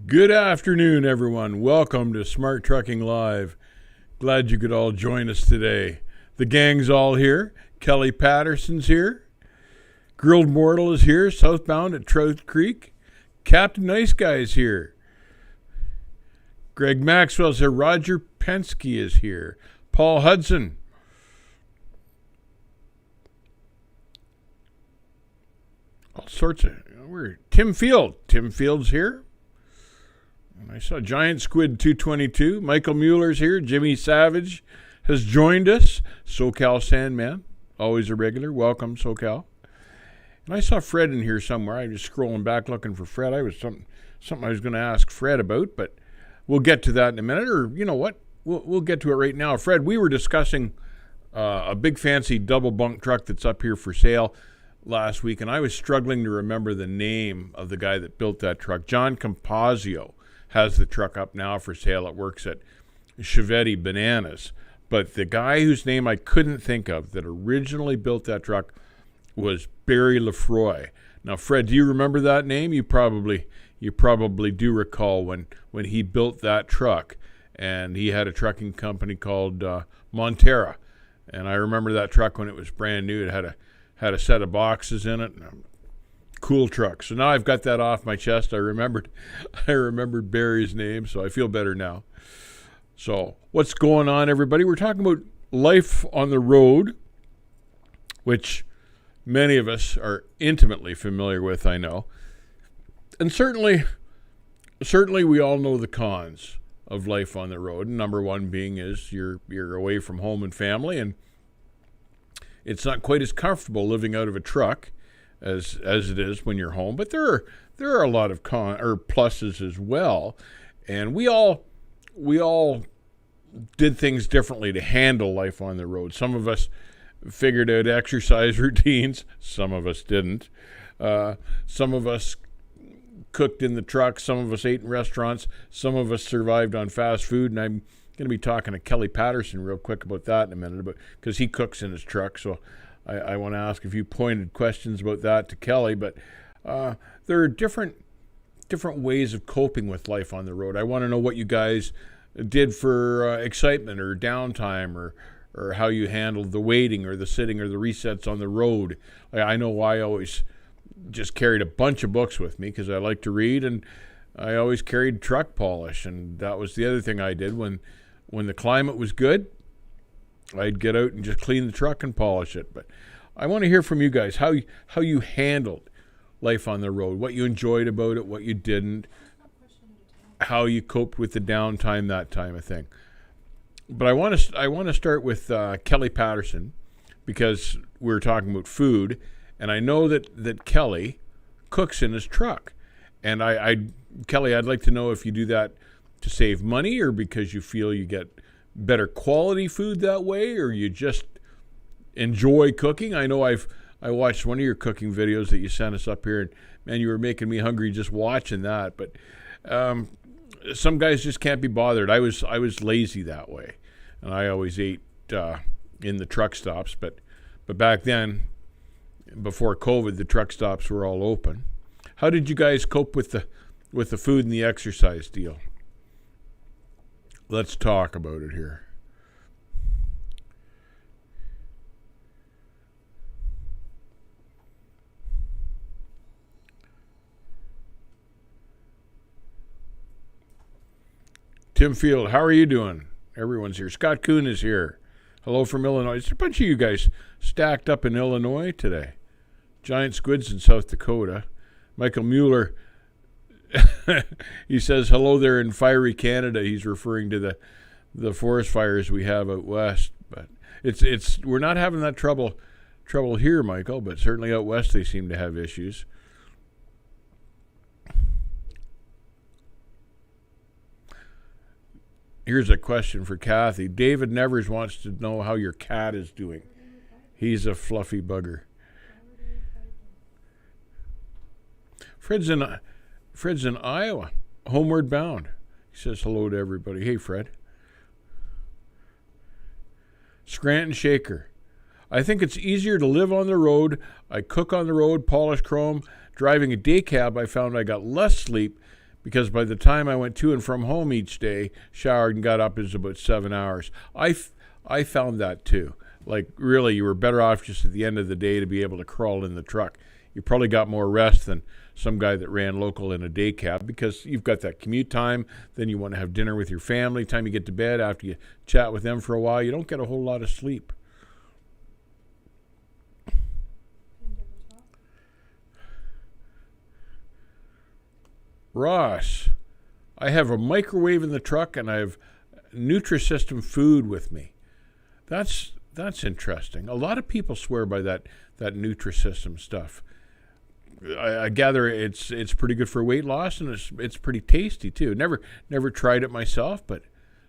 Good afternoon, everyone. Welcome to Smart Trucking Live. Glad you could all join us today. The gang's all here. Kelly Patterson's here. Grilled Mortal is here, southbound at Trout Creek. Captain Nice Guy's here. Greg Maxwell's here. Roger Penske is here. Paul Hudson. All sorts of... Tim Field. Tim Field's here. And I saw Giant Squid 222. Michael Mueller's here. Jimmy Savage has joined us. SoCal Sandman, always a regular. Welcome, SoCal. And I saw Fred in here somewhere. I was scrolling back looking for Fred. I was something I was going to ask Fred about, but we'll get to that in a minute. Or you know what? We'll get to it right now. Fred, we were discussing a big fancy double bunk truck that's up here for sale last week, and I was struggling to remember the name of the guy that built that truck. John Compazio has the truck up now for sale. It works at Chevetti Bananas. But the guy whose name I couldn't think of that originally built that truck was Barry Lefroy. Now, Fred, do you remember that name? You probably do recall when he built that truck, and he had a trucking company called Montera. And I remember that truck when it was brand new. It had a set of boxes in it. Cool truck. So now I've got that off my chest. I remembered Barry's name, so I feel better now. So what's going on, everybody? We're talking about life on the road, which many of us are intimately familiar with, I know. And certainly we all know the cons of life on the road. Number one being is you're away from home and family, and it's not quite as comfortable living out of a truck as it is when you're home. But there are a lot of pluses as well. And we all did things differently to handle life on the road. Some of us figured out exercise routines. Some of us didn't. Some of us cooked in the truck. Some of us ate in restaurants. Some of us survived on fast food. And I'm going to be talking to Kelly Patterson real quick about that in a minute, because he cooks in his truck. So I want to ask a few pointed questions about that to Kelly. But there are different ways of coping with life on the road. I want to know what you guys did for excitement or downtime, or how you handled the waiting or the sitting or the resets on the road. I know I always just carried a bunch of books with me because I like to read, and I always carried truck polish, and that was the other thing I did when the climate was good. I'd get out and just clean the truck and polish it. But I want to hear from you guys how you handled life on the road, what you enjoyed about it, what you didn't, how you coped with the downtime, that time of thing. But I want to start with Kelly Patterson, because we're talking about food, and I know that Kelly cooks in his truck. And Kelly, I'd like to know if you do that to save money, or because you feel you get better quality food that way, or you just enjoy cooking. I know I watched one of your cooking videos that you sent us up here, and man, you were making me hungry just watching that. But some guys just can't be bothered. I was lazy that way, and I always ate in the truck stops. But back then, before COVID, the truck stops were all open. How did you guys cope with the food and the exercise deal? Let's talk about it here. Tim Field, how are you doing? Everyone's here. Scott Kuhn is here. Hello from Illinois. There's a bunch of you guys stacked up in Illinois today. Giant Squids in South Dakota. Michael Mueller, he says hello there in fiery Canada. He's referring to the forest fires we have out west. But it's we're not having that trouble here, Michael, but certainly out west they seem to have issues. Here's a question for Kathy. David Nevers wants to know how your cat is doing. He's a fluffy bugger. Fred's in Iowa, homeward bound. He says hello to everybody. Hey, Fred. Scranton Shaker. I think it's easier to live on the road. I cook on the road, polish chrome. Driving a day cab, I found I got less sleep because by the time I went to and from home each day, showered and got up, it was about 7 hours. I found that too. Like, really, you were better off just at the end of the day to be able to crawl in the truck. You probably got more rest than some guy that ran local in a day cab, because you've got that commute time, then you want to have dinner with your family, time you get to bed, after you chat with them for a while, you don't get a whole lot of sleep. Ross, I have a microwave in the truck and I have Nutrisystem food with me. That's interesting. A lot of people swear by that Nutrisystem stuff. I gather it's pretty good for weight loss, and it's pretty tasty too. Never tried it myself, but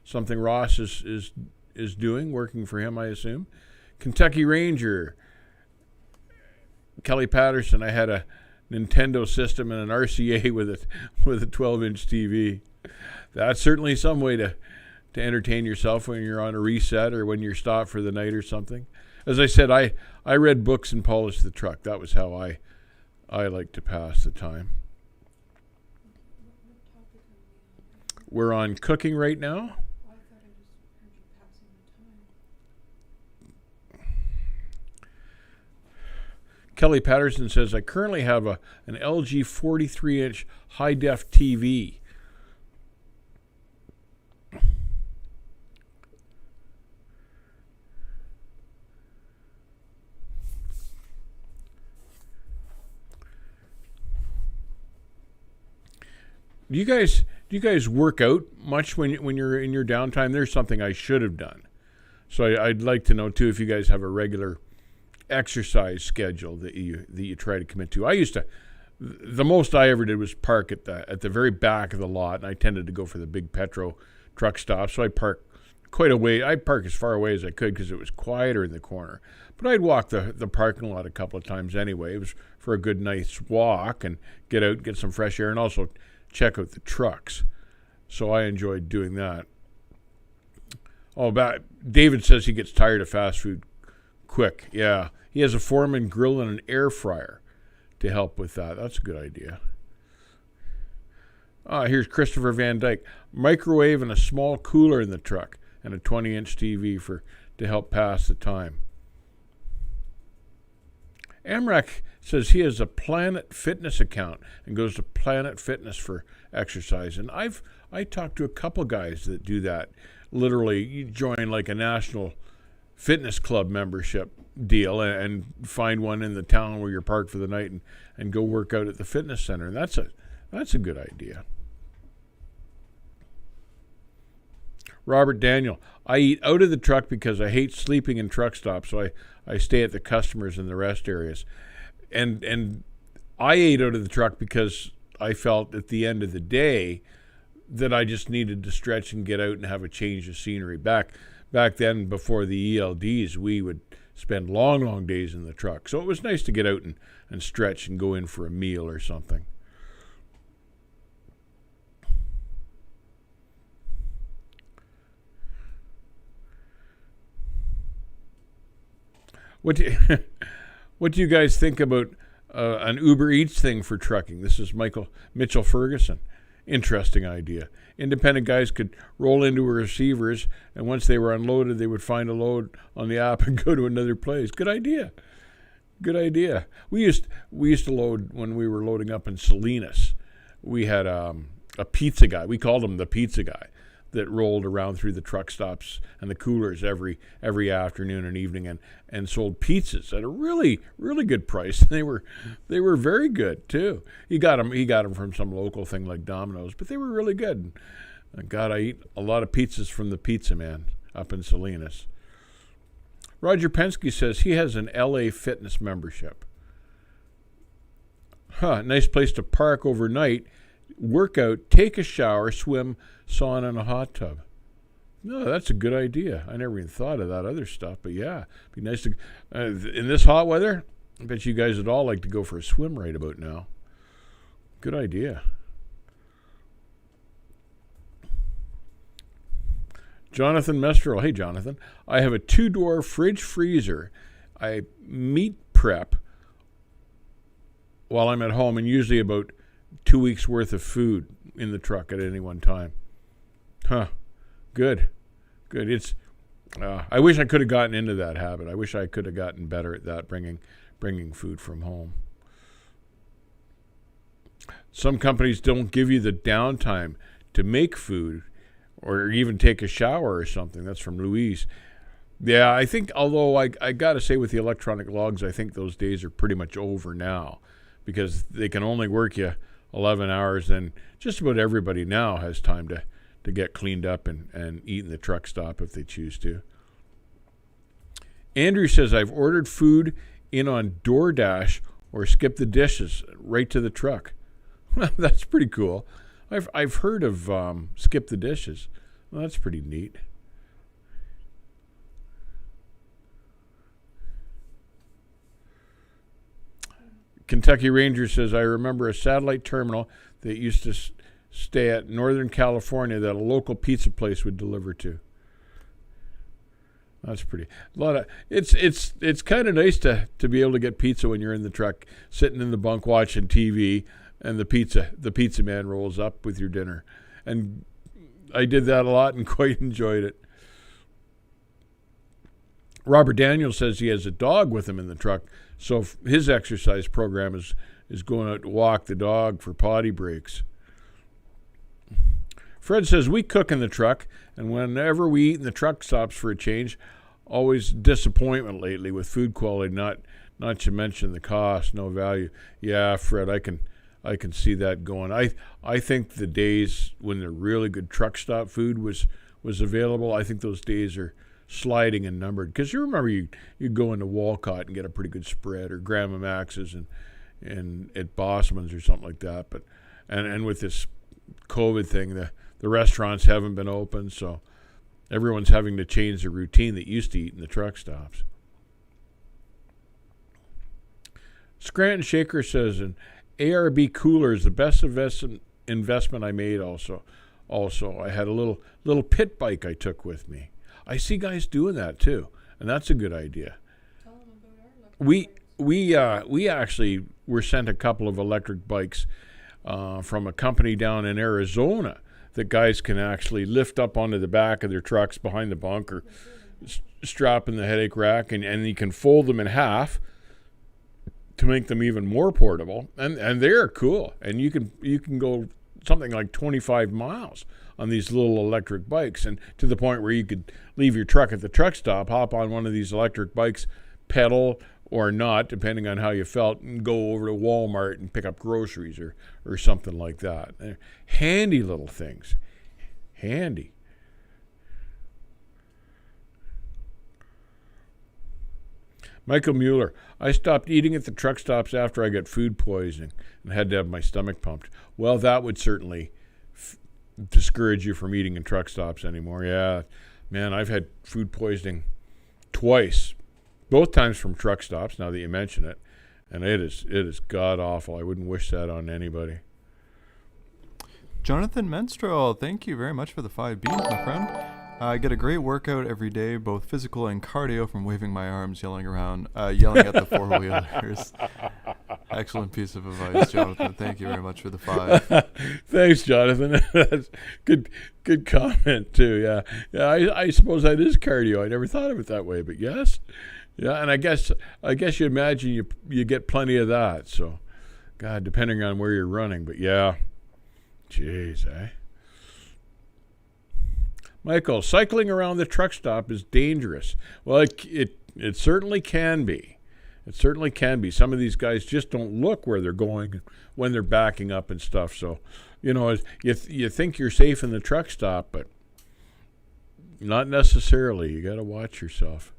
something Ross is doing, working for him, I assume. Kentucky Ranger, Kelly Patterson. I had a Nintendo system and an RCA with a 12-inch TV. That's certainly some way to entertain yourself when you're on a reset or when you're stopped for the night or something. As I said, I read books and polished the truck. That was how I like to pass the time. We're on cooking right now. Kelly Patterson says, I currently have an LG 43-inch high-def TV. Do you guys work out much when you're in your downtime? There's something I should have done. So I'd like to know too if you guys have a regular exercise schedule that you try to commit to. I used to. The most I ever did was park at the very back of the lot, and I tended to go for the big Petro truck stop. So I park quite a way. I park as far away as I could because it was quieter in the corner. But I'd walk the parking lot a couple of times anyway. It was for a good, nice walk and get out, get some fresh air, and also check out the trucks. So I enjoyed doing that. David says he gets tired of fast food quick. Yeah, he has a Foreman grill and an air fryer to help with that. That's a good idea. Here's Christopher Van Dyke. Microwave and a small cooler in the truck and a 20-inch TV to help pass the time. Amrak says he has a Planet Fitness account and goes to Planet Fitness for exercise. And I talked to a couple guys that do that. Literally, you join like a national fitness club membership deal and find one in the town where you're parked for the night and go work out at the fitness center. And that's a good idea. Robert Daniel, I eat out of the truck because I hate sleeping in truck stops, so I stay at the customers in the rest areas. And I ate out of the truck because I felt at the end of the day that I just needed to stretch and get out and have a change of scenery. Back then, before the ELDs, we would spend long days in the truck. So it was nice to get out and stretch and go in for a meal or something. What do you guys think about an Uber Eats thing for trucking? This is Mitchell Ferguson. Interesting idea. Independent guys could roll into receivers, and once they were unloaded, they would find a load on the app and go to another place. Good idea. Good idea. We used to load when we were loading up in Salinas. We had a pizza guy. We called him the pizza guy, that rolled around through the truck stops and the coolers every afternoon and evening and sold pizzas at a really, really good price. They were very good too. He got them from some local thing like Domino's, but they were really good. And God, I eat a lot of pizzas from the Pizza Man up in Salinas. Roger Pensky says he has an LA Fitness membership. Nice place to park overnight, work out, take a shower, swim, sauna, and a hot tub. No, that's a good idea. I never even thought of that other stuff, but yeah, it'd be nice to, in this hot weather, I bet you guys would all like to go for a swim right about now. Good idea. Jonathan Mestrel. Hey, Jonathan. I have a 2-door fridge freezer. I meat prep while I'm at home, and usually about 2 weeks worth of food. in the truck at any one time. Huh. Good. It's. I wish I could have gotten into that habit. I wish I could have gotten better at that, bringing food from home. Some companies don't give you the downtime to make food or even take a shower or something. That's from Louise. Yeah, I think, although I got to say with the electronic logs, I think those days are pretty much over now because they can only work you 11 hours, and just about everybody now has time to get cleaned up and eat in the truck stop if they choose to. Andrew says, I've ordered food in on DoorDash or Skip the Dishes right to the truck. That's pretty cool. I've heard of Skip the Dishes. Well, that's pretty neat. Kentucky Ranger says, I remember a satellite terminal that used to stay at Northern California that a local pizza place would deliver to. That's pretty. It's kind of nice to be able to get pizza when you're in the truck, sitting in the bunk watching TV, and the pizza man rolls up with your dinner. And I did that a lot and quite enjoyed it. Robert Daniel says he has a dog with him in the truck, so his exercise program is going out to walk the dog for potty breaks. Fred says, we cook in the truck, and whenever we eat in the truck stops for a change, always disappointment lately with food quality, not to mention the cost, no value. Yeah, Fred, I can see that going. I think the days when the really good truck stop food was available, I think those days are sliding and numbered. Because you remember you go into Walcott and get a pretty good spread, or Grandma Max's and at Bossman's or something like that. But and with this COVID thing, the restaurants haven't been open, so everyone's having to change the routine that used to eat in the truck stops. Scranton Shaker says, an ARB cooler is the best investment I made also. I had a little pit bike I took with me. I see guys doing that too, and that's a good idea. Tell them about our electric bikes. We actually were sent a couple of electric bikes from a company down in Arizona that guys can actually lift up onto the back of their trucks behind the bunk or strap in the headache rack, and you can fold them in half to make them even more portable. And they're cool. And you can go something like 25 miles on these little electric bikes, and to the point where you could leave your truck at the truck stop, hop on one of these electric bikes, pedal or not, depending on how you felt, and go over to Walmart and pick up groceries or something like that. They're handy little things. Handy. Michael Mueller, I stopped eating at the truck stops after I got food poisoning and had to have my stomach pumped. Well, that would certainly discourage you from eating in truck stops anymore. Yeah, man, I've had food poisoning twice, both times from truck stops, now that you mention it, and it is god-awful. I wouldn't wish that on anybody. Jonathan Menstrel, thank you very much for the 5 beans, my friend. I get a great workout every day, both physical and cardio, from waving my arms, yelling at the four-wheelers. Excellent piece of advice, Jonathan. Thank you very much for the 5. Thanks, Jonathan. That's good comment too. Yeah. I suppose that is cardio. I never thought of it that way, but yes. Yeah, and I guess you imagine you get plenty of that. So, God, depending on where you're running, but yeah. Jeez, eh? Michael, cycling around the truck stop is dangerous. Well, it certainly can be. It certainly can be. Some of these guys just don't look where they're going when they're backing up and stuff. So, you think you're safe in the truck stop, but not necessarily. You got to watch yourself.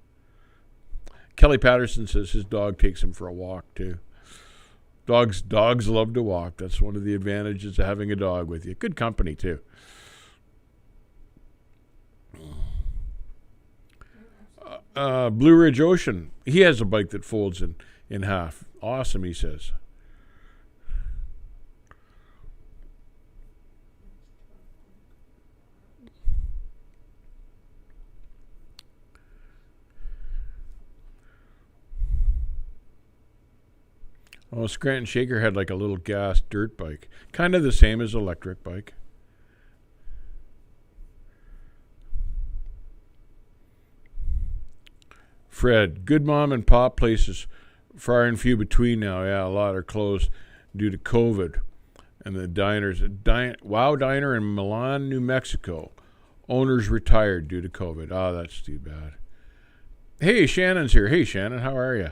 Kelly Patterson says his dog takes him for a walk too. Dogs love to walk. That's one of the advantages of having a dog with you. Good company too. Blue Ridge Ocean, he has a bike that folds in half. Awesome, he says. Oh, Scranton Shaker had like a little gas dirt bike. Kind of the same as electric bike. Fred, good mom and pop places far and few between now. Yeah, a lot are closed due to COVID. And the diners, Wow Diner in Milan, New Mexico. Owners retired due to COVID. Oh, that's too bad. Hey, Shannon's here. Hey, Shannon, how are you?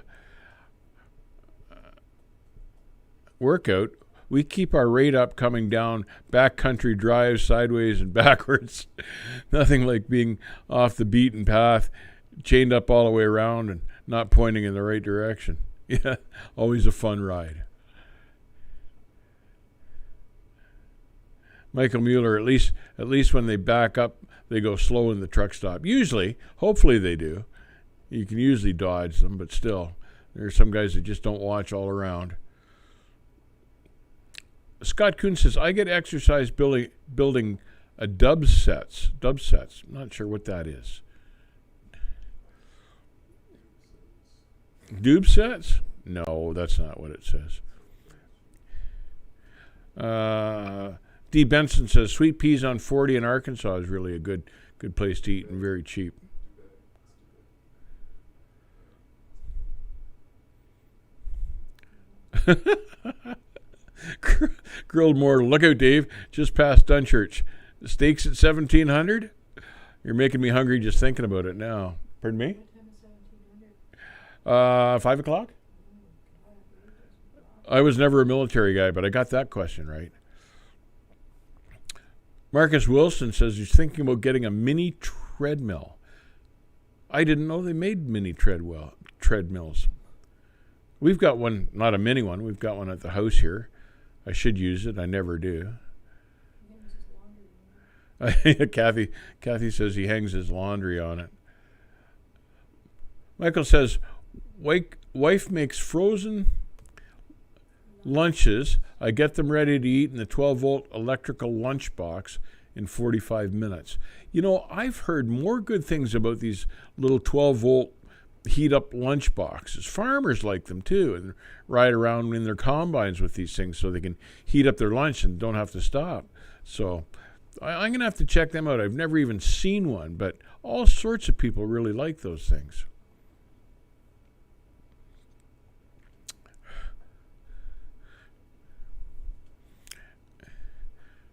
Workout. We keep our rate up coming down backcountry drives sideways and backwards. Nothing like being off the beaten path, chained up all the way around and not pointing in the right direction. Yeah, always a fun ride. Michael Mueller, at least when they back up, they go slow in the truck stop. Usually, hopefully they do. You can usually dodge them, but still, there are some guys that just don't watch all around. Scott Kuhn says, I get exercise building a dub sets. I'm not sure what that is. Dube sets? No, that's not what it says. D. Benson says, sweet peas on 40 in Arkansas is really a good place to eat and very cheap. Grilled mortal. Look out, Dave. Just past Dunchurch. The steaks at 1,700? You're making me hungry just thinking about it now. Pardon me? 5 o'clock? I was never a military guy, but I got that question right. Marcus Wilson says he's thinking about getting a mini treadmill. I didn't know they made mini treadmills. We've got one, not a mini one. We've got one at the house here. I should use it. I never do. Kathy says he hangs his laundry on it. Michael says, wife makes frozen lunches. I get them ready to eat in the 12-volt electrical lunchbox in 45 minutes. You know, I've heard more good things about these little 12-volt heat-up lunch boxes. Farmers like them, too, and ride around in their combines with these things so they can heat up their lunch and don't have to stop. So I'm going to have to check them out. I've never even seen one, but all sorts of people really like those things.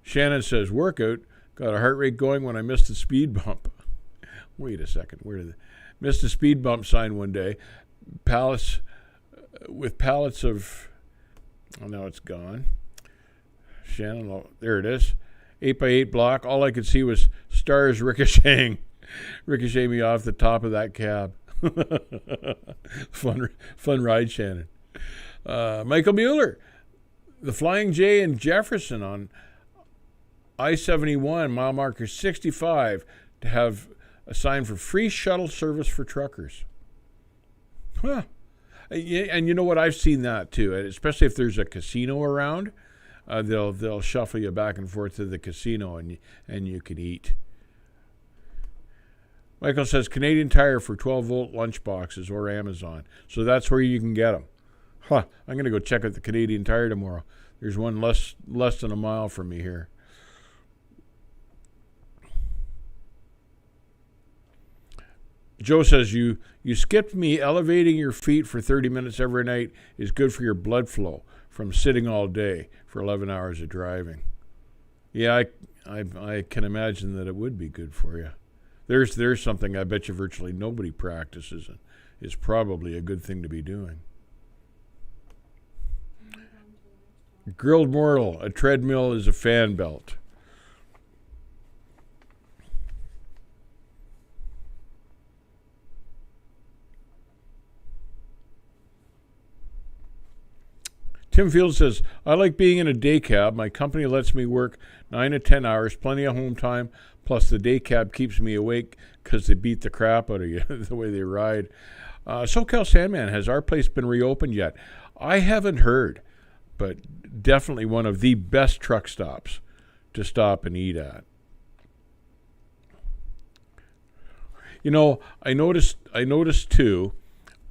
Shannon says, workout, got a heart rate going when I missed a speed bump. Wait a second, missed a speed bump sign one day. Pallets of, oh, now it's gone. Shannon, oh, there it is. 8x8 block. All I could see was stars ricochet me off the top of that cab. Fun ride, Shannon. Michael Mueller, the Flying J in Jefferson on I-71, mile marker 65, to have a sign for free shuttle service for truckers. Huh. And you know what? I've seen that too, especially if there's a casino around. They'll shuffle you back and forth to the casino, and you can eat. Michael says Canadian Tire for 12-volt lunch boxes or Amazon. So that's where you can get them. Huh. I'm going to go check out the Canadian Tire tomorrow. There's one less than a mile from me here. Joe says, you skipped me. Elevating your feet for 30 minutes every night is good for your blood flow from sitting all day for 11 hours of driving. Yeah, I can imagine that it would be good for you. There's something I bet you virtually nobody practices, and is probably a good thing to be doing. Grilled mortal, a treadmill is a fan belt. Tim Field says, I like being in a day cab. My company lets me work 9 to 10 hours, plenty of home time, plus the day cab keeps me awake because they beat the crap out of you the way they ride. SoCal Sandman, has our place been reopened yet? I haven't heard, but definitely one of the best truck stops to stop and eat at. You know, I noticed too,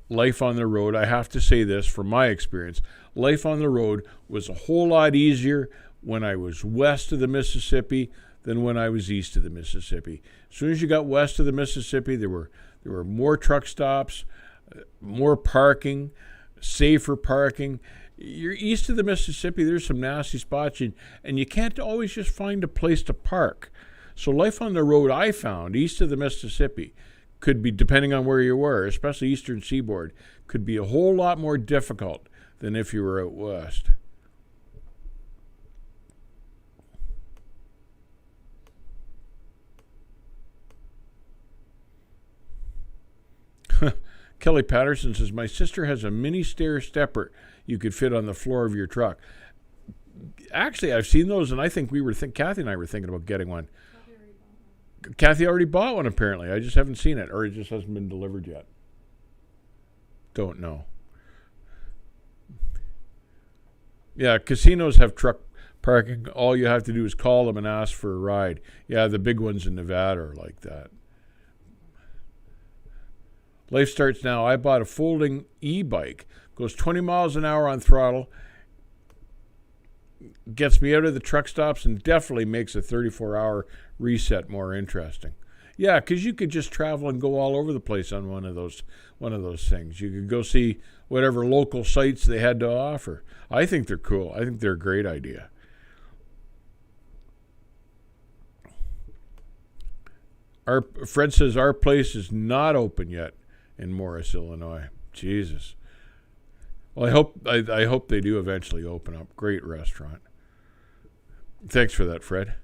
life on the road, I have to say this from my experience, life on the road was a whole lot easier when I was west of the Mississippi than when I was east of the Mississippi. As soon as you got west of the Mississippi, there were more truck stops, more parking, safer parking. You're east of the Mississippi, there's some nasty spots, and you can't always just find a place to park. So life on the road, I found, east of the Mississippi, could be, depending on where you were, especially eastern seaboard, could be a whole lot more difficult than if you were out west. Kelly Patterson says, my sister has a mini stair stepper you could fit on the floor of your truck. Actually, I've seen those, and I think Kathy and I were thinking about getting one. Kathy already bought one, apparently. I just haven't seen it, or it just hasn't been delivered yet. Don't know. Yeah, casinos have truck parking. All you have to do is call them and ask for a ride. Yeah, the big ones in Nevada are like that. Life starts now. I bought a folding e-bike. Goes 20 miles an hour on throttle. Gets me out of the truck stops and definitely makes a 34-hour reset more interesting. Yeah, because you could just travel and go all over the place on one of those things. You could go see whatever local sites they had to offer. I think they're cool. I think they're a great idea. Fred says our place is not open yet in Morris, Illinois. Jesus. Well, I hope they do eventually open up. Great restaurant. Thanks for that, Fred.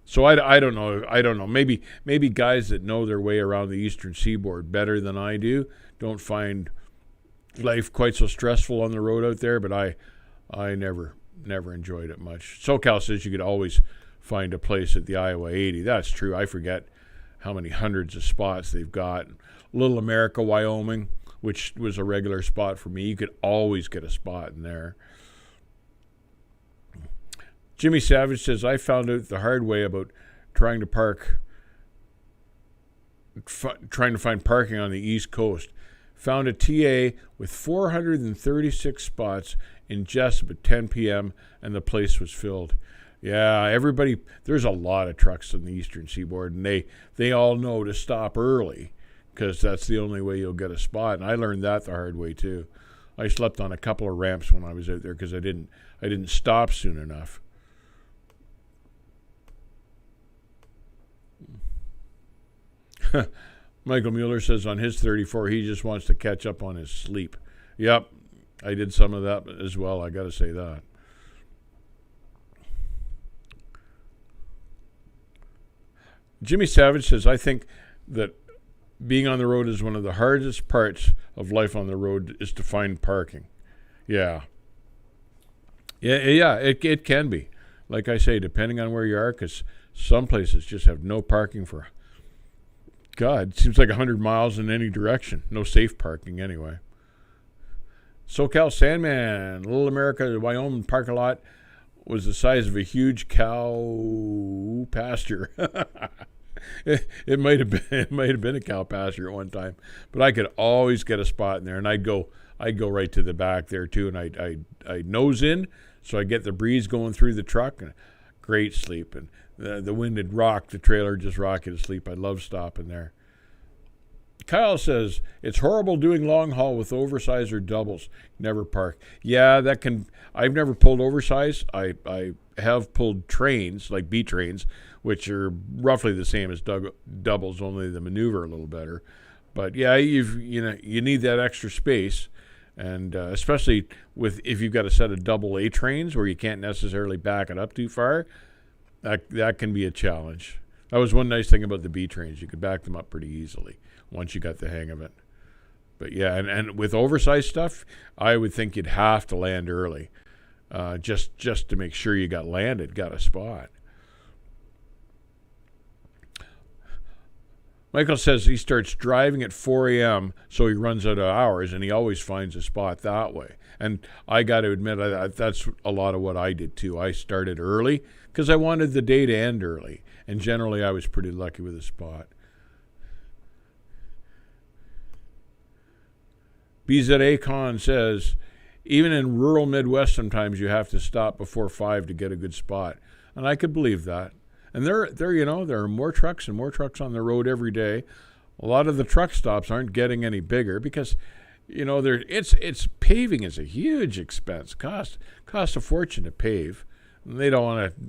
So I don't know. Maybe guys that know their way around the eastern seaboard better than I do don't find life quite so stressful on the road out there. But I never enjoyed it much. SoCal says you could always find a place at the Iowa 80. That's true. I forget how many hundreds of spots they've got. Little America, Wyoming, which was a regular spot for me. You could always get a spot in there. Jimmy Savage says, I found out the hard way about trying to find parking on the East Coast. Found a TA with 436 spots in Jessup at 10 p.m. and the place was filled. Yeah, there's a lot of trucks on the eastern seaboard, and they all know to stop early because that's the only way you'll get a spot. And I learned that the hard way too. I slept on a couple of ramps when I was out there because I didn't stop soon enough. Michael Mueller says on his 34 he just wants to catch up on his sleep. Yep, I did some of that as well, I got to say that. Jimmy Savage says, I think that being on the road is one of the hardest parts of life on the road is to find parking. Yeah, it can be. Like I say, depending on where you are, because some places just have no parking for, God, it seems like 100 miles in any direction. No safe parking anyway. SoCal Sandman, Little America, Wyoming parking lot was the size of a huge cow pasture. It might have been a cow pasture at one time, but I could always get a spot in there, and I'd go right to the back there too, and I'd nose in, so I get the breeze going through the truck, and great sleep, and the wind would rock the trailer, just rock you to sleep. I love stopping there. Kyle says, it's horrible doing long haul with oversized or doubles. Never park. Yeah, I've never pulled oversized. I have pulled trains, like B trains, which are roughly the same as doubles, only the maneuver a little better. But yeah, you need that extra space, and especially if you've got a set of double A trains where you can't necessarily back it up too far, that can be a challenge. That was one nice thing about the B trains. You could back them up pretty easily once you got the hang of it. But yeah, and with oversized stuff, I would think you'd have to land early, just to make sure you got a spot. Michael says he starts driving at 4 a.m. so he runs out of hours, and he always finds a spot that way. And I got to admit, that's a lot of what I did too. I started early because I wanted the day to end early, and generally I was pretty lucky with a spot. BZA Con says, even in rural Midwest, sometimes you have to stop before 5 to get a good spot. And I could believe that. And there are more trucks and more trucks on the road every day. A lot of the truck stops aren't getting any bigger because, it's paving is a huge expense. Costs a fortune to pave. And they don't want to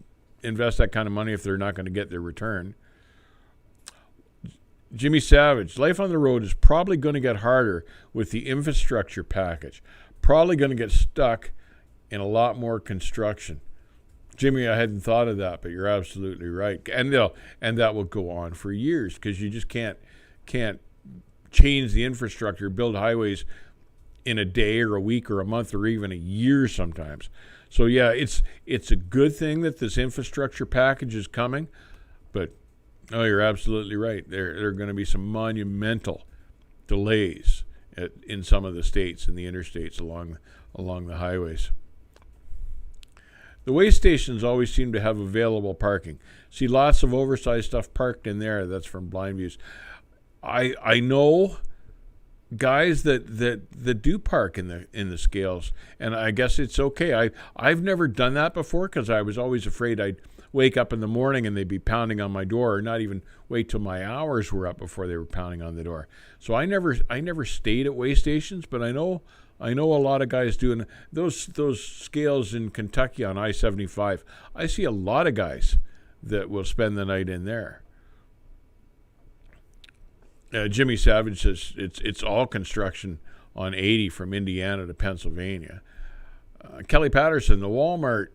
invest that kind of money if they're not going to get their return. Jimmy Savage, life on the road is probably going to get harder with the infrastructure package. Probably going to get stuck in a lot more construction. Jimmy, I hadn't thought of that, but you're absolutely right. And that will go on for years because you just can't change the infrastructure, build highways in a day or a week or a month or even a year sometimes. So yeah, it's a good thing that this infrastructure package is coming, but you're absolutely right. There are going to be some monumental delays in some of the states and the interstates along the highways. The way stations always seem to have available parking. See lots of oversized stuff parked in there. That's from Blind Views. I know guys that do park in the scales, and I guess it's okay. I've never done that before because I was always afraid I'd wake up in the morning and they'd be pounding on my door, or not even wait till my hours were up before they were pounding on the door. So I never stayed at way stations, but I know a lot of guys doing those scales in Kentucky on I-75. I see a lot of guys that will spend the night in there. Jimmy Savage says it's all construction on 80 from Indiana to Pennsylvania. Kelly Patterson, the Walmart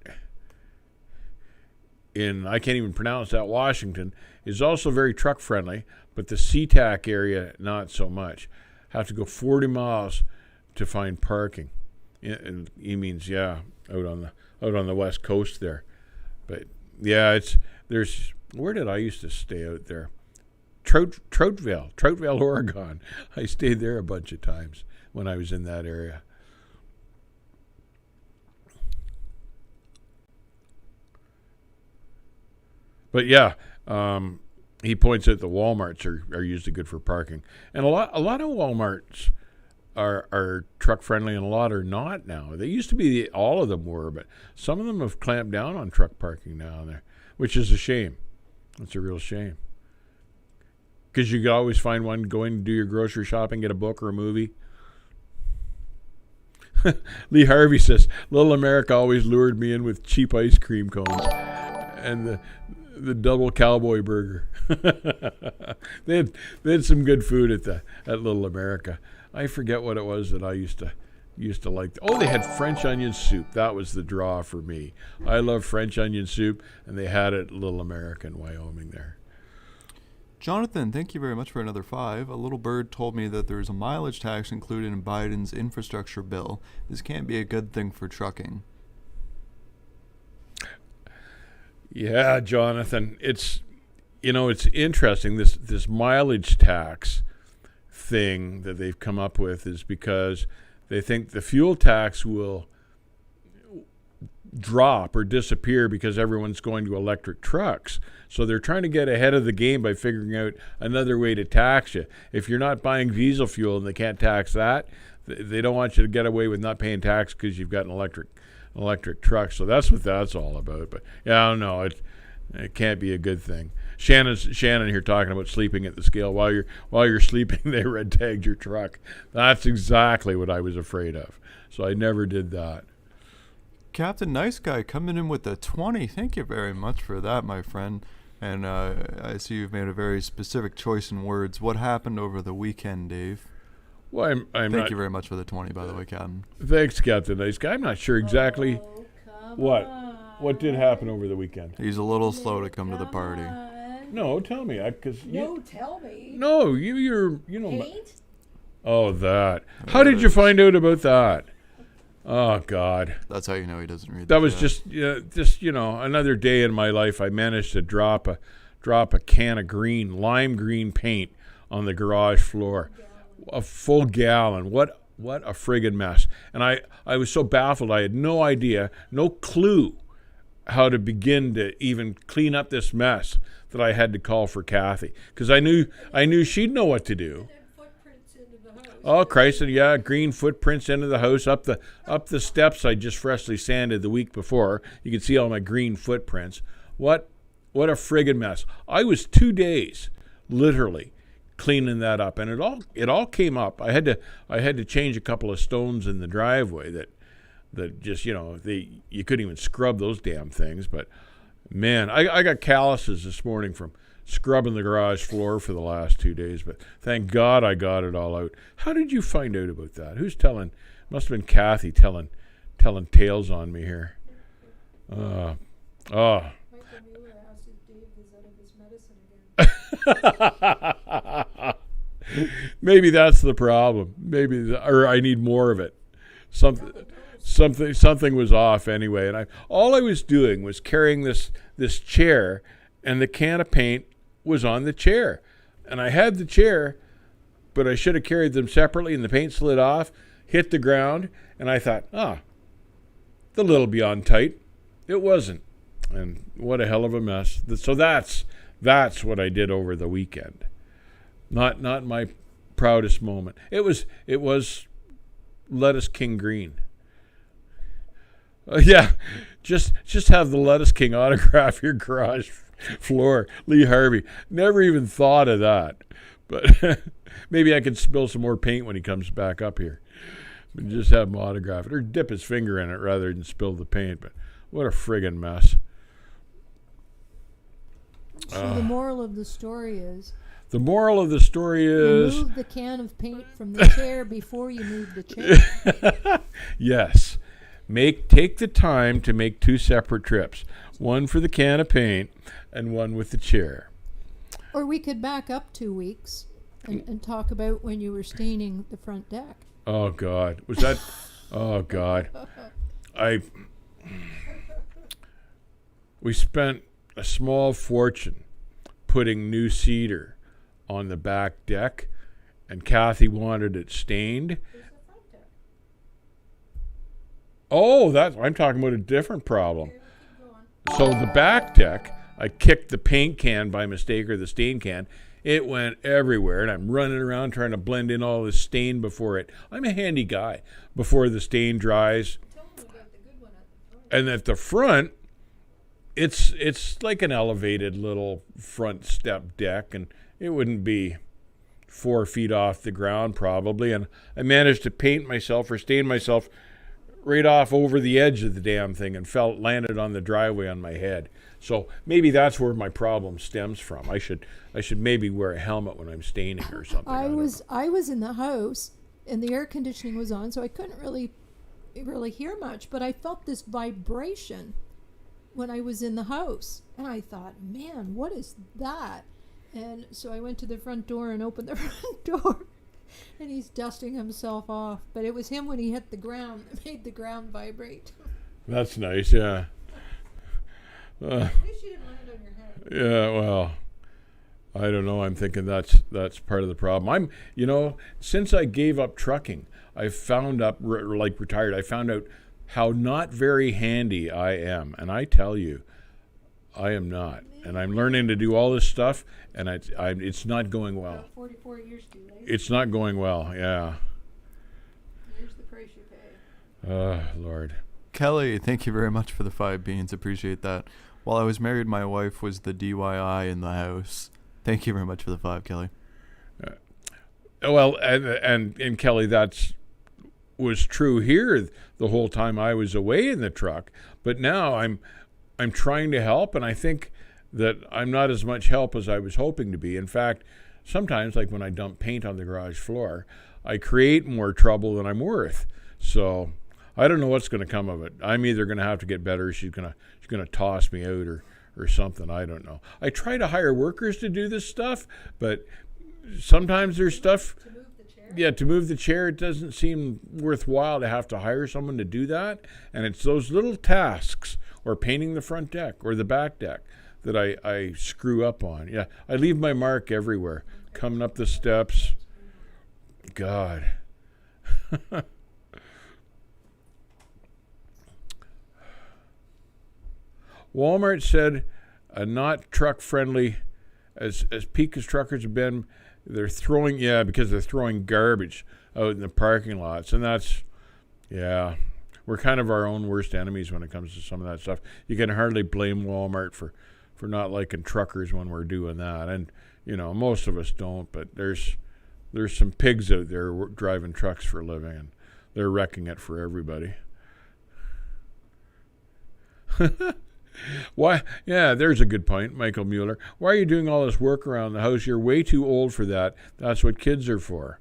in, I can't even pronounce that, Washington, is also very truck friendly, but the SeaTac area not so much. Have to go 40 miles to find parking. And he means out on the west coast there. But yeah, where did I used to stay out there? Troutvale, Oregon. I stayed there a bunch of times when I was in that area. But yeah, he points out the Walmarts are usually good for parking, and a lot of Walmarts are truck friendly, and a lot are not now. They used to be all of them were, but some of them have clamped down on truck parking now there, which is a shame. It's a real shame. Because you could always find one, go in and do your grocery shopping, get a book or a movie. Lee Harvey says, Little America always lured me in with cheap ice cream cones and the double cowboy burger. they had some good food at Little America. I forget what it was that I used to like. Oh, they had French onion soup. That was the draw for me. I love French onion soup, and they had it at Little America in Wyoming there. Jonathan, thank you very much for another 5. A little bird told me that there's a mileage tax included in Biden's infrastructure bill. This can't be a good thing for trucking. Yeah, Jonathan, it's interesting. This mileage tax thing that they've come up with is because they think the fuel tax will drop or disappear because everyone's going to electric trucks. So they're trying to get ahead of the game by figuring out another way to tax you. If you're not buying diesel fuel and they can't tax that, they don't want you to get away with not paying tax because you've got an electric truck. So that's what that's all about. But yeah, I don't know. It can't be a good thing. Shannon here talking about sleeping at the scale. While you're sleeping, they red tagged your truck. That's exactly what I was afraid of. So I never did that. Captain Nice Guy coming in with a 20. Thank you very much for that, my friend. And I see you've made a very specific choice in words. What happened over the weekend, Dave? Well, Thank you very much for the 20, by the way, Captain. Thanks, Captain Nice Guy. I'm not sure exactly what did happen over the weekend. He's a little slow to come to the party. No, tell me, tell me. No, you're Paint? Oh, that. How did you find out about that? Oh God. That's how you know he doesn't read. That was just another day in my life. I managed to drop a can of lime green paint on the garage floor, a full gallon. What a friggin' mess! And I was so baffled. I had no idea, no clue how to begin to even clean up this mess that I had to call for Kathy because I knew she'd know what to do. Oh Christ! Yeah, green footprints into the house, up the steps I just freshly sanded the week before. You can see all my green footprints. What a friggin' mess! I was 2 days, literally, cleaning that up, and it all came up. I had to change a couple of stones in the driveway that just you couldn't even scrub those damn things. But man, I got calluses this morning from scrubbing the garage floor for the last 2 days, but thank God I got it all out. How did you find out about that? Who's telling? Must have been Kathy telling tales on me here. Michael Mueller asked if Dave is out of his medicine again. Maybe that's the problem. Or I need more of it. Something was off anyway, and all I was doing was carrying this chair, and the can of paint was on the chair, and I had the chair, but I should have carried them separately, and the paint slid off, hit the ground, and I thought, the little beyond tight. It wasn't, and what a hell of a mess. So that's what I did over the weekend. Not my proudest moment. It was Lettuce King green. Yeah, just have the Lettuce King autograph your garage floor. Lee Harvey. Never even thought of that. But maybe I could spill some more paint when he comes back up here. But just have him autograph it. Or dip his finger in it rather than spill the paint. But what a friggin' mess. So the moral of the story is... The moral of the story is... remove the can of paint from the chair before you move the chair. Yes. Take the time to make 2 separate trips. One for the can of paint and one with the chair. Or we could back up 2 weeks and talk about when you were staining the front deck. Oh, God. Was that... Oh, God. We spent a small fortune putting new cedar on the back deck, and Kathy wanted it stained. Oh, I'm talking about a different problem. So the back deck, I kicked the paint can by mistake, or the stain can. It went everywhere, and I'm running around trying to blend in all this stain before it. I'm a handy guy. Before the stain dries. And at the front, it's like an elevated little front step deck, and it wouldn't be 4 feet off the ground probably. And I managed to paint myself or stain myself right off over the edge of the damn thing and landed on the driveway on my head. So maybe that's where my problem stems from. I should maybe wear a helmet when I'm staining or something. I was in the house and the air conditioning was on, so I couldn't really hear much, but I felt this vibration when I was in the house, and I thought, man, what is that? And so I went to the front door and opened the front door, and he's dusting himself off. But it was him when he hit the ground that made the ground vibrate. That's nice, yeah. At least you didn't land on your head. Yeah, well, I don't know. I'm thinking that's part of the problem. Since I gave up trucking, I found out, retired, I found out how not very handy I am. And I tell you, I am not. And I'm learning to do all this stuff, and it's not going well. 44 years too late. It's not going well, yeah. Here's the price you pay. Lord. Kelly, thank you very much for the 5 beans. Appreciate that. While I was married, my wife was the DIY in the house. Thank you very much for the 5, Kelly. Well, and Kelly, was true here the whole time I was away in the truck. But now I'm trying to help, and I think that I'm not as much help as I was hoping to be. In fact, sometimes, like when I dump paint on the garage floor, I create more trouble than I'm worth. So I don't know what's going to come of it. I'm either going to have to get better, or she's going to toss me out, or something. I don't know. I try to hire workers to do this stuff, but sometimes there's stuff. To move the chair? Yeah, to move the chair, it doesn't seem worthwhile to have to hire someone to do that. And it's those little tasks, or painting the front deck or the back deck, that I screw up on. Yeah, I leave my mark everywhere. Coming up the steps. God. Walmart said not truck friendly as peak as truckers have been. they're throwing because they're throwing garbage out in the parking lots, and that's we're kind of our own worst enemies when it comes to some of that stuff. You can hardly blame Walmart for not liking truckers when we're doing that, and most of us don't, but there's some pigs out there driving trucks for a living, and they're wrecking it for everybody. Why? Yeah, there's a good point, Michael Mueller. Why are you doing all this work around the house? You're way too old for that. That's what kids are for.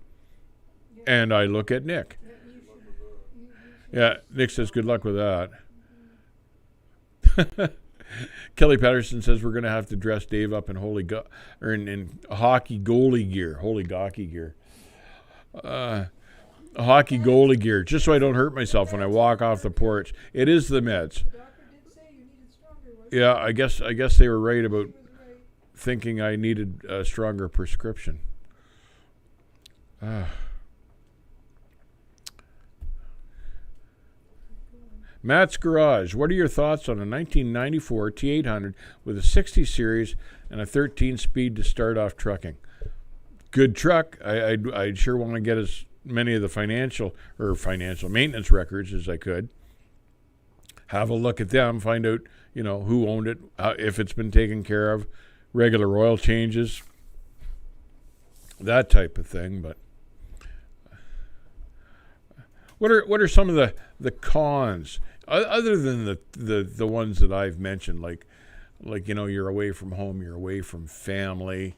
Yeah. And I look at Nick. Yeah, Nick says good luck with that. Kelly Patterson says we're going to have to dress Dave up in in hockey goalie gear, holy gocky gear. Hockey goalie gear, just so I don't hurt myself when I walk off the porch. It is the meds. Yeah, I guess they were right about thinking I needed a stronger prescription. Matt's Garage. What are your thoughts on a 1994 T800 with a 60 series and a 13-speed to start off trucking? Good truck. I'd sure want to get as many of the financial maintenance records as I could. Have a look at them. Find out, who owned it, if it's been taken care of, regular oil changes, that type of thing. But what are some of the cons other than the ones that I've mentioned, like you're away from home, you're away from family,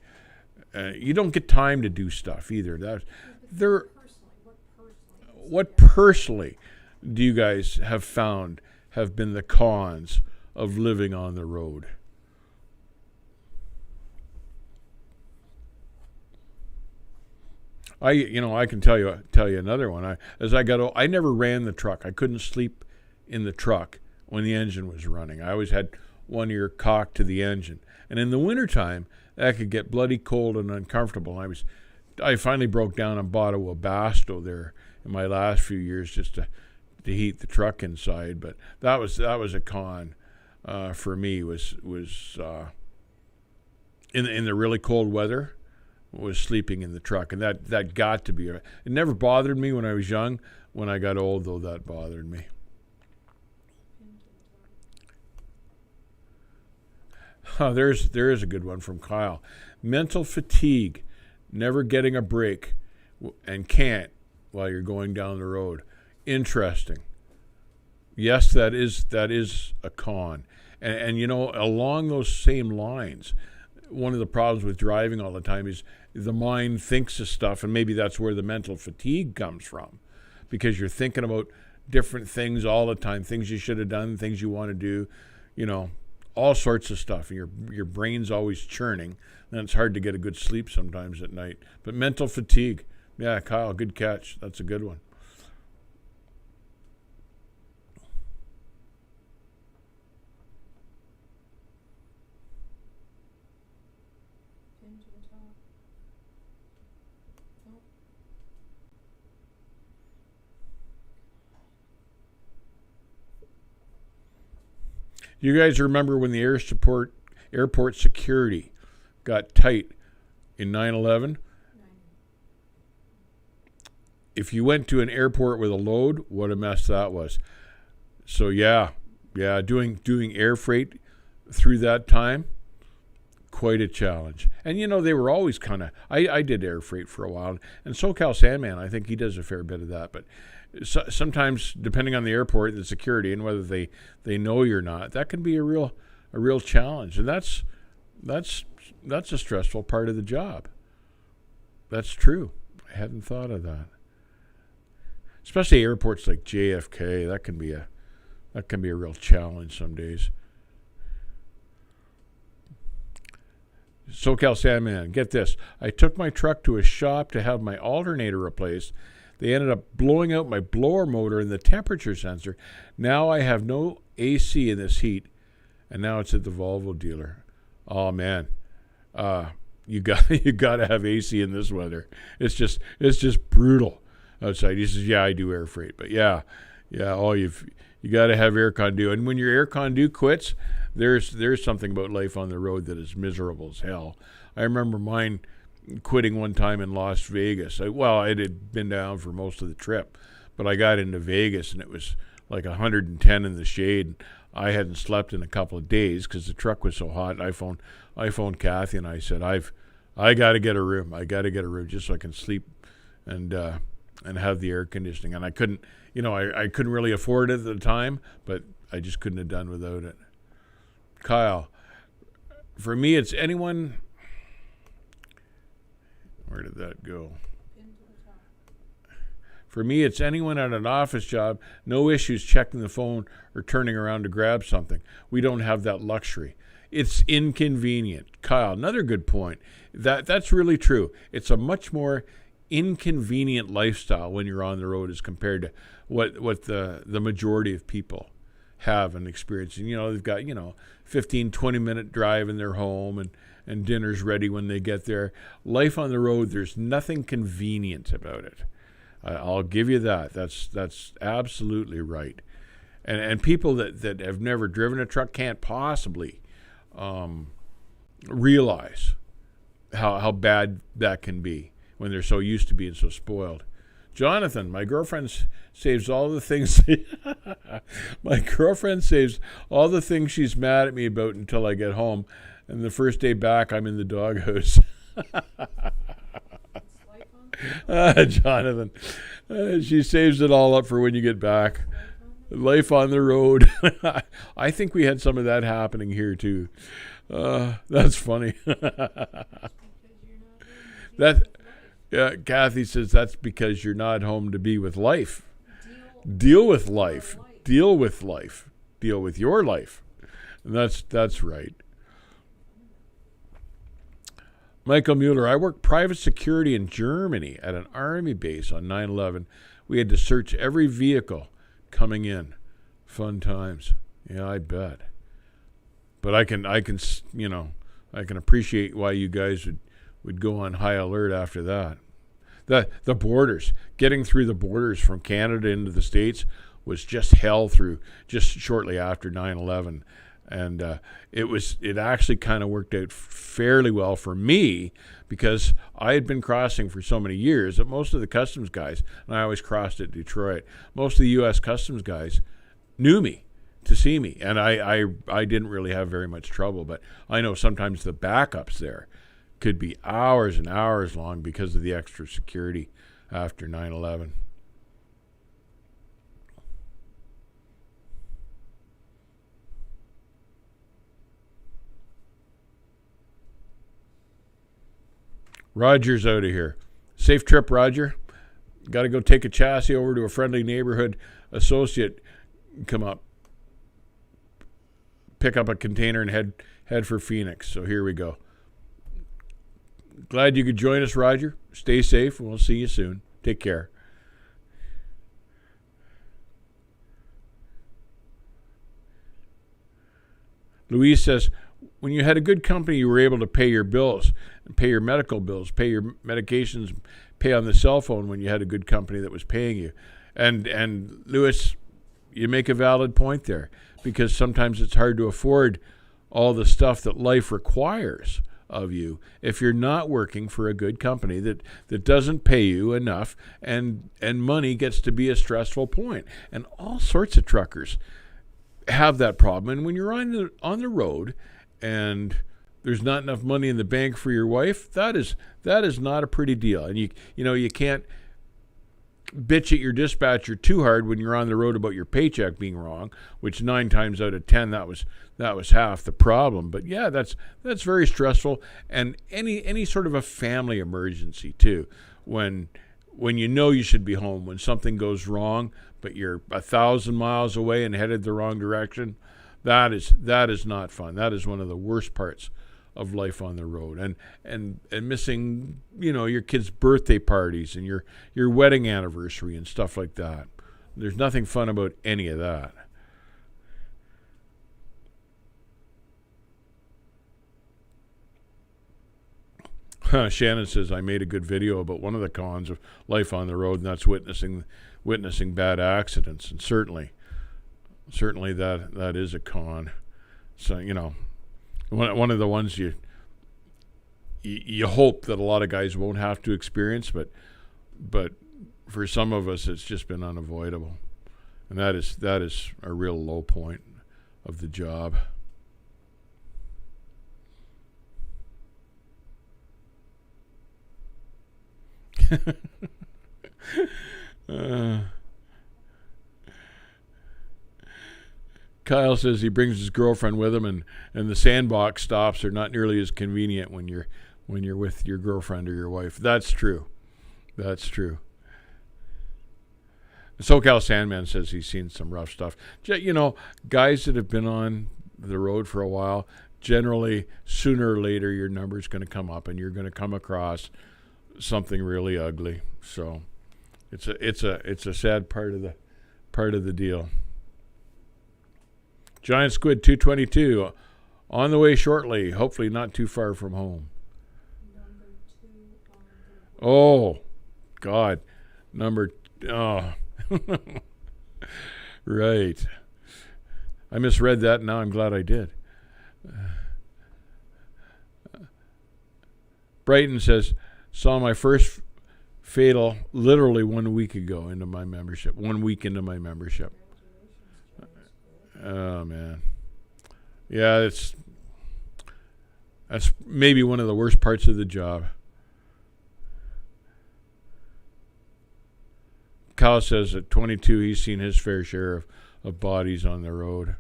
you don't get time to do stuff either. What personally do you guys have found have been the cons of living on the road? I can tell you another one. As I got old, I never ran the truck. I couldn't sleep in the truck when the engine was running. I always had one ear cocked to the engine. And in the wintertime, that could get bloody cold and uncomfortable. I finally broke down and bought a Webasto there in my last few years just to heat the truck inside. But that was a con for me. Was in the really cold weather, was sleeping in the truck, and that got to be. It never bothered me when I was young. When I got old, though, that bothered me. There is a good one from Kyle. Mental fatigue, never getting a break, and can't while you're going down the road. Interesting. Yes, that is a con, and along those same lines, one of the problems with driving all the time is the mind thinks of stuff, and maybe that's where the mental fatigue comes from, because you're thinking about different things all the time, things you should have done, things you want to do, all sorts of stuff. Your brain's always churning, and it's hard to get a good sleep sometimes at night. But mental fatigue, yeah, Kyle, good catch. That's a good one. You guys remember when the airport security got tight in 9/11? If you went to an airport with a load, what a mess that was. So yeah, doing air freight through that time, quite a challenge. And they were always kind of. I did air freight for a while, and SoCal Sandman, I think he does a fair bit of that, but. Sometimes, depending on the airport, the security, and whether they know you're not, that can be a real challenge, and that's a stressful part of the job. That's true. I hadn't thought of that. Especially airports like JFK, that can be a real challenge some days. SoCal Sandman, get this. I took my truck to a shop to have my alternator replaced. They ended up blowing out my blower motor and the temperature sensor. Now I have no AC in this heat, and now it's at the Volvo dealer. Oh man, you got to have AC in this weather. It's just brutal outside. He says, yeah, I do air freight, but yeah. Oh, you got to have aircon do, and when your aircon do quits, there's something about life on the road that is miserable as hell. I remember mine quitting one time in Las Vegas. I had been down for most of the trip, but I got into Vegas and it was like 110 in the shade. I hadn't slept in a couple of days because the truck was so hot. I phoned Kathy and I said, I got to get a room. I got to get a room just so I can sleep and have the air conditioning. And I couldn't, I couldn't really afford it at the time, but I just couldn't have done without it. Kyle, for me, it's anyone. Where did that go? For me, it's anyone at an office job, no issues checking the phone or turning around to grab something. We don't have that luxury. It's inconvenient. Kyle, another good point. That's really true. It's a much more inconvenient lifestyle when you're on the road as compared to what the majority of people have and experience. And, they've got, 15, 20-minute drive in their home and dinner's ready when they get there. Life on the road, there's nothing convenient about it. I'll give you that. That's absolutely right. And people that have never driven a truck can't possibly realize how bad that can be when they're so used to being so spoiled. Jonathan, my girlfriend saves all the things. My girlfriend saves all the things she's mad at me about until I get home, and the first day back, I'm in the doghouse. Jonathan, she saves it all up for when you get back. Life on the road. I think we had some of that happening here too. That's funny. Kathy says that's because you're not home to be with life. Deal with life. Deal with life. Deal with your life. And that's right. Michael Mueller, I worked private security in Germany at an army base on 9/11. We had to search every vehicle coming in. Fun times. Yeah, I bet. But I can appreciate why you guys would go on high alert after that. The borders, getting through the borders from Canada into the States was just hell through just shortly after 9/11. And it actually kind of worked out fairly well for me because I had been crossing for so many years that most of the customs guys, and I always crossed at Detroit, most of the U.S. customs guys knew me to see me. And I didn't really have very much trouble. But I know sometimes the backups there could be hours and hours long because of the extra security after 9/11. Roger's out of here. Safe trip, Roger. Got to go take a chassis over to a friendly neighborhood associate. Come up, pick up a container and head for Phoenix. So here we go. Glad you could join us, Roger. Stay safe, and we'll see you soon. Take care. Louise says, when you had a good company, you were able to pay your bills and pay your medical bills, pay your medications, pay on the cell phone when you had a good company that was paying you. And Lewis, you make a valid point there because sometimes it's hard to afford all the stuff that life requires of you if you're not working for a good company that doesn't pay you enough, and money gets to be a stressful point. And all sorts of truckers have that problem. And when you're on the road and there's not enough money in the bank for your wife, that is not a pretty deal. And you can't bitch at your dispatcher too hard when you're on the road about your paycheck being wrong, which 9 times out of 10 that was half the problem. But yeah, that's very stressful. And any sort of a family emergency too, when you should be home, when something goes wrong but you're 1,000 miles away and headed the wrong direction, that is not fun. That is one of the worst parts of life on the road, and missing your kids' birthday parties and your wedding anniversary and stuff like that. There's nothing fun about any of that. Shannon says, I made a good video about one of the cons of life on the road, and that's witnessing bad accidents. And certainly that is a con. So, one of the ones you hope that a lot of guys won't have to experience, but for some of us, it's just been unavoidable, and that is a real low point of the job. Kyle says he brings his girlfriend with him, and the sandbox stops are not nearly as convenient when you're with your girlfriend or your wife. That's true. That's true. SoCal Sandman says he's seen some rough stuff. You know, guys that have been on the road for a while, generally sooner or later your number's going to come up, and you're going to come across something really ugly. So it's a sad part of the deal. Giant Squid 222 on the way shortly, hopefully not too far from home. Oh God, right. I misread that. Now I'm glad I did. Brighton says, saw my first fatal literally 1 week ago into my membership. 1 week into my membership. Oh man, yeah, that's maybe one of the worst parts of the job. Kyle says at 22 he's seen his fair share of bodies on the road.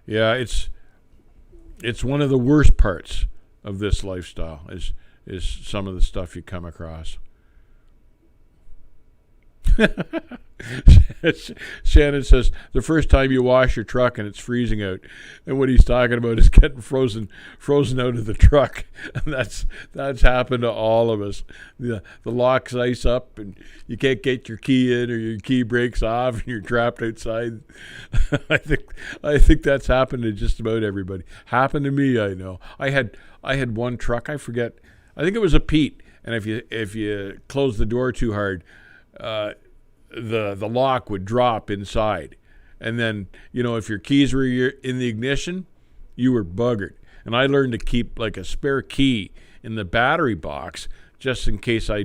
Yeah, it's one of the worst parts of this lifestyle is some of the stuff you come across. Shannon says the first time you wash your truck and it's freezing out, and what he's talking about is getting frozen out of the truck, and that's happened to all of us. The locks ice up, and you can't get your key in, or your key breaks off, and you're trapped outside. I think that's happened to just about everybody. Happened to me, I know. I had one truck, I forget. I think it was a Pete, and if you close the door too hard, the lock would drop inside, and then if your keys were in the ignition, you were buggered. And I learned to keep like a spare key in the battery box just in case I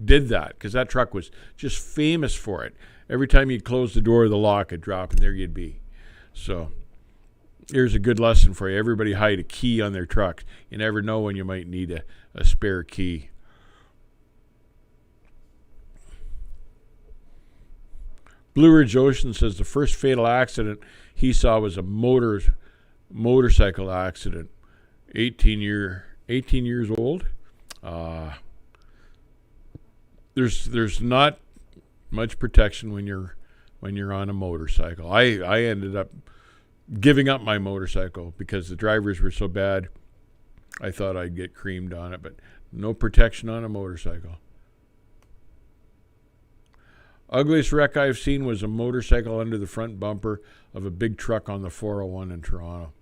did that, because that truck was just famous for it. Every time you close the door, the lock would drop, and there you'd be. So here's a good lesson for you. Everybody hide a key on their trucks. You never know when you might need a spare key. Blue Ridge Ocean says the first fatal accident he saw was a motorcycle accident. 18 years old. There's not much protection when you're on a motorcycle. I ended up giving up my motorcycle because the drivers were so bad. I thought I'd get creamed on it, but no protection on a motorcycle. Ugliest wreck I've seen was a motorcycle under the front bumper of a big truck on the 401 in Toronto.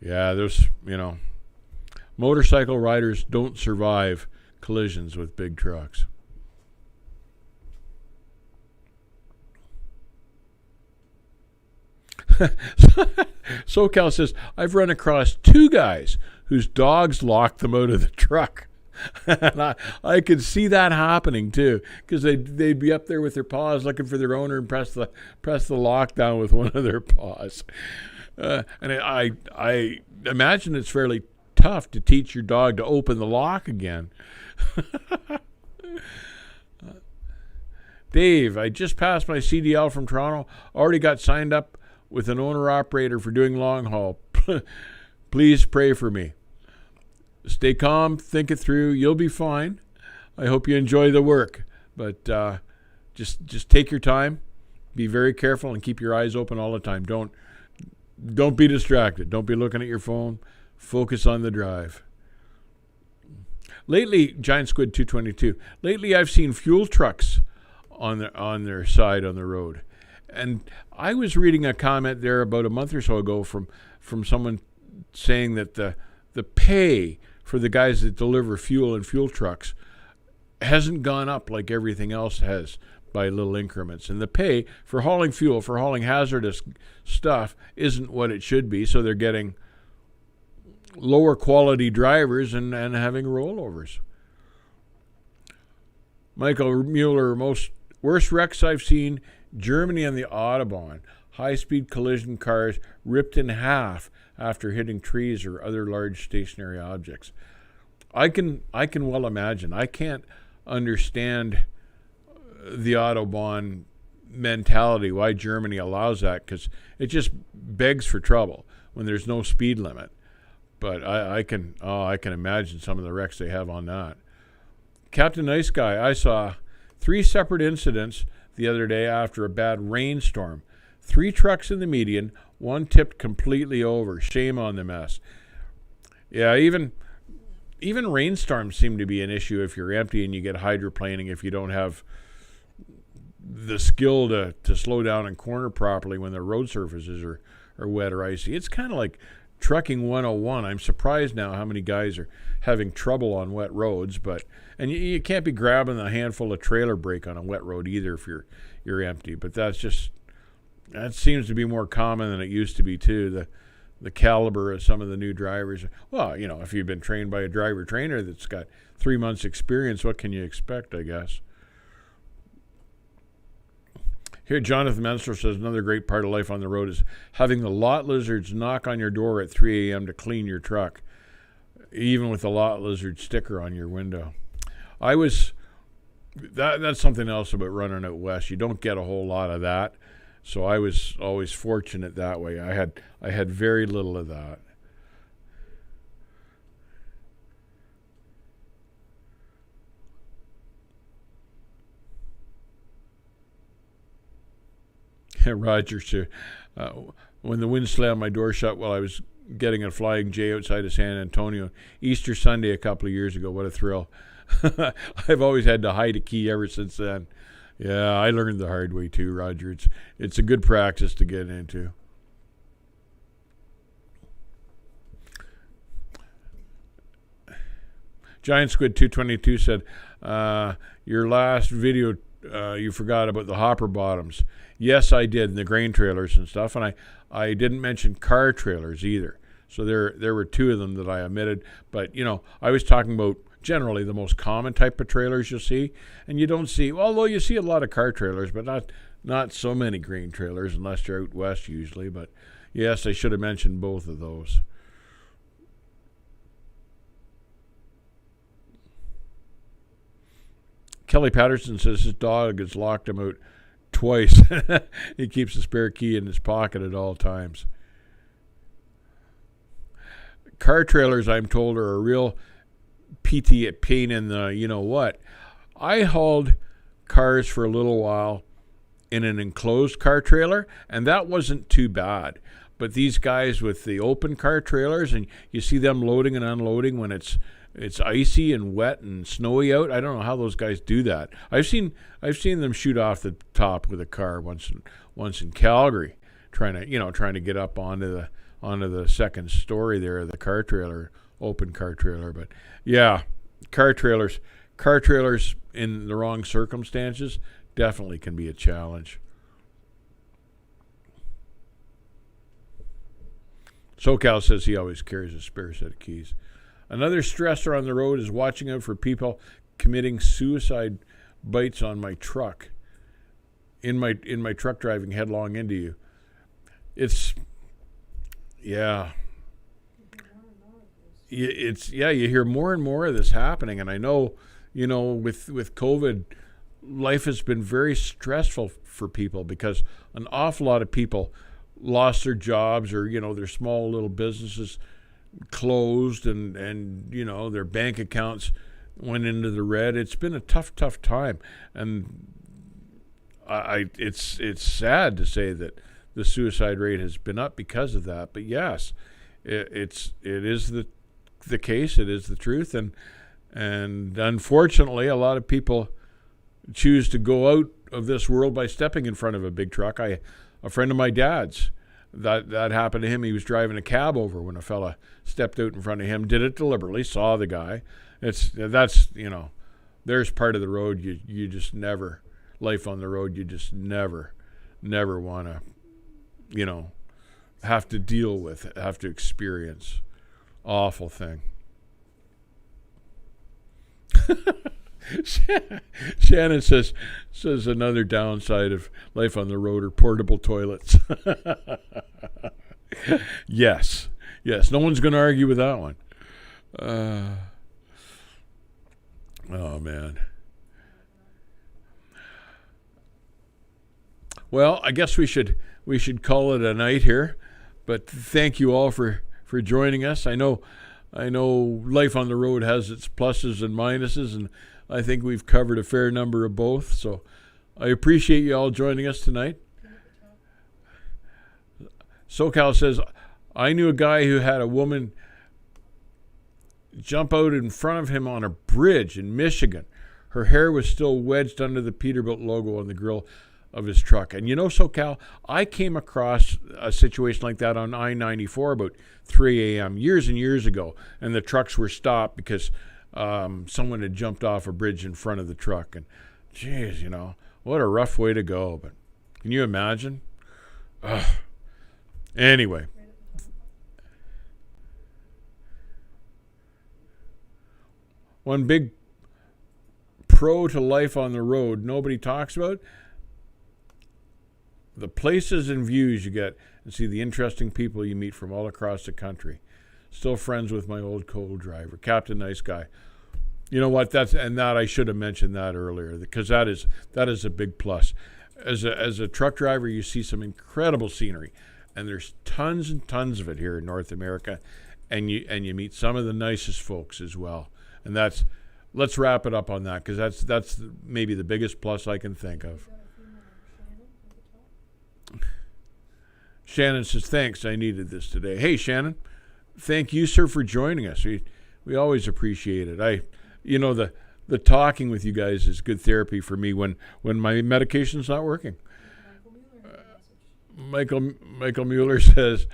Yeah, motorcycle riders don't survive collisions with big trucks. SoCal says, I've run across 2 guys whose dogs locked them out of the truck. And I could see that happening too, because they'd be up there with their paws looking for their owner and press the lock down with one of their paws. And I imagine it's fairly tough to teach your dog to open the lock again. Dave, I just passed my CDL from Toronto. Already got signed up with an owner-operator for doing long haul. Please pray for me. Stay calm, think it through. You'll be fine. I hope you enjoy the work. But just take your time. Be very careful and keep your eyes open all the time. Don't be distracted. Don't be looking at your phone. Focus on the drive. Lately, Giant Squid 222. Lately, I've seen fuel trucks on their side on the road. And I was reading a comment there about a month or so ago from someone saying that the pay for the guys that deliver fuel in fuel trucks hasn't gone up like everything else has by little increments. And the pay for hauling fuel, for hauling hazardous stuff, isn't what it should be. So they're getting lower quality drivers and having rollovers. Michael Mueller, worst wrecks I've seen, Germany on the Autobahn. High-speed collision cars ripped in half after hitting trees or other large stationary objects. I can well imagine. I can't understand the Autobahn mentality, why Germany allows that, because it just begs for trouble when there's no speed limit. But I can imagine some of the wrecks they have on that. Captain Nice Guy, I saw 3 separate incidents the other day after a bad rainstorm. 3 trucks in the median, 1 tipped completely over. Shame on the mess. Yeah, even rainstorms seem to be an issue if you're empty and you get hydroplaning, if you don't have the skill to slow down and corner properly when the road surfaces are wet or icy. It's kind of like trucking 101. I'm surprised now how many guys are having trouble on wet roads, and you can't be grabbing a handful of trailer brake on a wet road either if you're empty. But that seems to be more common than it used to be too. The caliber of some of the new drivers. Well, if you've been trained by a driver trainer that's got 3 months experience, what can you expect, I guess? Here, Jonathan Menster says another great part of life on the road is having the lot lizards knock on your door at 3 a.m. to clean your truck, even with the lot lizard sticker on your window. That's something else about running out west. You don't get a whole lot of that. So I was always fortunate that way. I had very little of that. Roger, sir. When the wind slammed my door shut while I was getting a Flying J outside of San Antonio, Easter Sunday a couple of years ago, what a thrill. I've always had to hide a key ever since then. Yeah, I learned the hard way too, Roger. It's a good practice to get into. Giant Squid 222 said, your last video, you forgot about the hopper bottoms. Yes, I did, and the grain trailers and stuff, and I didn't mention car trailers either. So there were 2 of them that I omitted. But, I was talking about generally the most common type of trailers you'll see. And you don't see, although you see a lot of car trailers, but not so many grain trailers unless you're out west usually. But, yes, I should have mentioned both of those. Kelly Patterson says his dog has locked him out twice. He keeps a spare key in his pocket at all times. Car trailers, I'm told, are a real pain in the you-know-what. I hauled cars for a little while in an enclosed car trailer, and that wasn't too bad. But these guys with the open car trailers, and you see them loading and unloading when it's icy and wet and snowy out. I don't know how those guys do that. I've seen them shoot off the top with a car once in Calgary, trying to get up onto the second story there of the car trailer, open car trailer. But yeah, car trailers in the wrong circumstances definitely can be a challenge. SoCal says he always carries a spare set of keys. Another stressor on the road is watching out for people committing suicide bites on my truck. In my truck driving headlong into you. You hear more and more of this happening, and I know, with COVID, life has been very stressful for people because an awful lot of people lost their jobs or, their small little businesses closed and their bank accounts went into the red. It's been a tough time, and it's sad to say that the suicide rate has been up because of that. But yes, it is the case. It is the truth, and unfortunately, a lot of people choose to go out of this world by stepping in front of a big truck. A friend of my dad's, that happened to him. He was driving a cab over when a fella stepped out in front of him, did it deliberately, saw the guy. There's part of the road you just never, life on the road, you just never want to, have to deal with, have to experience. Awful thing. Shannon says another downside of life on the road are portable toilets. Yes. No one's going to argue with that one. Oh man. Well, I guess we should call it a night here. But thank you all for joining us. I know life on the road has its pluses and minuses, and I think we've covered a fair number of both. So I appreciate you all joining us tonight. SoCal says, I knew a guy who had a woman jump out in front of him on a bridge in Michigan. Her hair was still wedged under the Peterbilt logo on the grill of his truck. And SoCal, I came across a situation like that on I-94 about 3 a.m. years and years ago, and the trucks were stopped because someone had jumped off a bridge in front of the truck. And geez, what a rough way to go. But can you imagine? Anyway. One big pro to life on the road nobody talks about: the places and views you get and see the interesting people you meet from all across the country. Still friends with my old co-driver, Captain Nice Guy. You know what? That I should have mentioned that earlier, because that is a big plus. As a truck driver, you see some incredible scenery, and there's tons and tons of it here in North America, and you meet some of the nicest folks as well. And let's wrap it up on that, because that's maybe the biggest plus I can think of. Shannon says, thanks, I needed this today. Hey, Shannon, thank you, sir, for joining us. We always appreciate it. The talking with you guys is good therapy for me when my medication's not working. Michael Mueller says,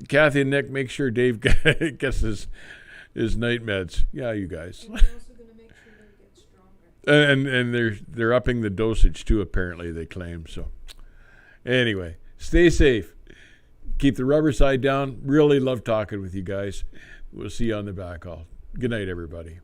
Kathy and Nick, make sure Dave gets his night meds. Yeah, you guys. And we're also going to make sure that it gets stronger. And they're upping the dosage too, apparently, they claim. So anyway, stay safe. Keep the rubber side down. Really love talking with you guys. We'll see you on the back haul. Good night, everybody.